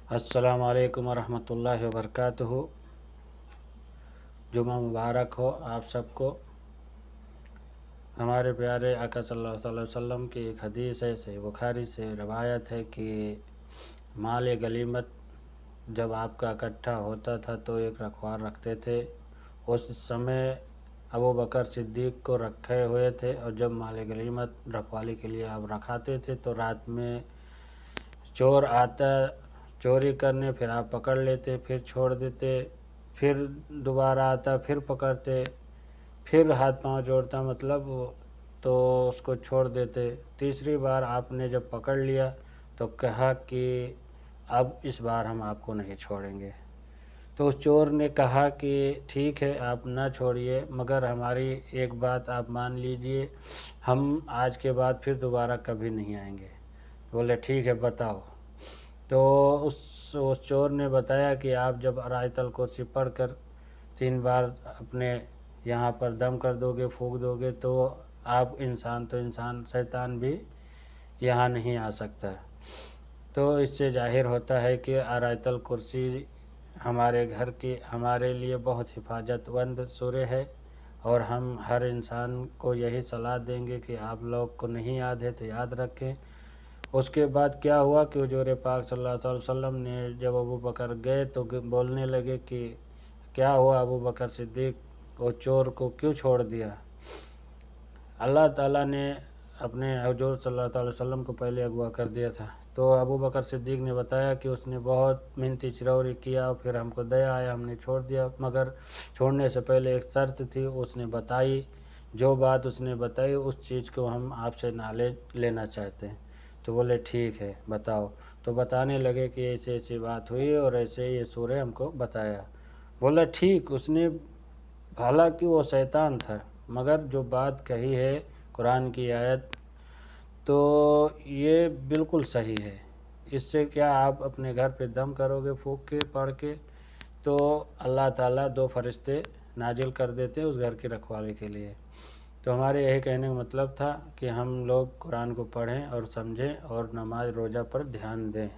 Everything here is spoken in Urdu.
السلام علیکم ورحمۃ اللہ وبرکاتہ۔ جمعہ مبارک ہو آپ سب کو۔ ہمارے پیارے آقا صلی اللہ علیہ وسلم کی ایک حدیث ہے، صحیح بخاری سے روایت ہے کہ مال غنیمت جب آپ کا اکٹھا ہوتا تھا تو ایک رکھوال رکھتے تھے۔ اس سمے ابو بکر صدیق کو رکھے ہوئے تھے، اور جب مال غنیمت رکھوالی کے لیے آپ رکھاتے تھے تو رات میں چور آتا چوری کرنے، پھر آپ پکڑ لیتے، پھر چھوڑ دیتے، پھر دوبارہ آتا، پھر پکڑتے، پھر ہاتھ پاؤں جوڑتا تو اس کو چھوڑ دیتے۔ تیسری بار آپ نے جب پکڑ لیا تو کہا کہ اب اس بار ہم آپ کو نہیں چھوڑیں گے۔ تو اس چور نے کہا کہ ٹھیک ہے آپ نہ چھوڑیے، مگر ہماری ایک بات آپ مان لیجئے، ہم آج کے بعد پھر دوبارہ کبھی نہیں آئیں گے۔ بولے ٹھیک ہے بتاؤ۔ تو اس چور نے بتایا کہ آپ جب آیت الکرسی پڑھ کر 3 بار اپنے یہاں پر دم کر دو گے، پھونک دو گے، تو آپ انسان تو انسان، شیطان بھی یہاں نہیں آ سکتا۔ تو اس سے ظاہر ہوتا ہے کہ آیت الکرسی ہمارے گھر کی، ہمارے لیے بہت حفاظت بند سورہ ہے، اور ہم ہر انسان کو یہی صلاح دیں گے کہ آپ لوگ کو نہیں یاد ہے تو یاد رکھیں۔ اس کے بعد کیا ہوا کہ حضور پاک صلی اللہ علیہ وسلم نے جب ابو بکر گئے تو بولنے لگے کہ کیا ہوا ابو بکر صدیق، وہ چور کو کیوں چھوڑ دیا؟ اللہ تعالیٰ نے اپنے حضور صلی اللہ علیہ وسلم کو پہلے اغوا کر دیا تھا۔ تو ابو بکر صدیق نے بتایا کہ اس نے بہت منتی چروری کیا، پھر ہم کو دیا آیا، ہم نے چھوڑ دیا، مگر چھوڑنے سے پہلے ایک شرط تھی، اس نے بتائی، جو بات اس نے بتائی اس چیز کو ہم آپ سے نالج لینا چاہتے ہیں۔ تو بولے ٹھیک ہے بتاؤ۔ تو بتانے لگے کہ ایسی ایسی بات ہوئی اور ایسے یہ سورہ ہم کو بتایا۔ بولا ٹھیک، اس نے حالانکہ وہ شیطان تھا، مگر جو بات کہی ہے قرآن کی آیت تو یہ بالکل صحیح ہے۔ اس سے کیا آپ اپنے گھر پہ دم کرو گے پھونک کے پڑھ کے تو اللہ تعالیٰ 2 فرشتے نازل کر دیتے اس گھر کی رکھوالی کے لیے۔ تو ہمارے یہی کہنے کا مطلب تھا کہ ہم لوگ قرآن کو پڑھیں اور سمجھیں اور نماز روزہ پر دھیان دیں۔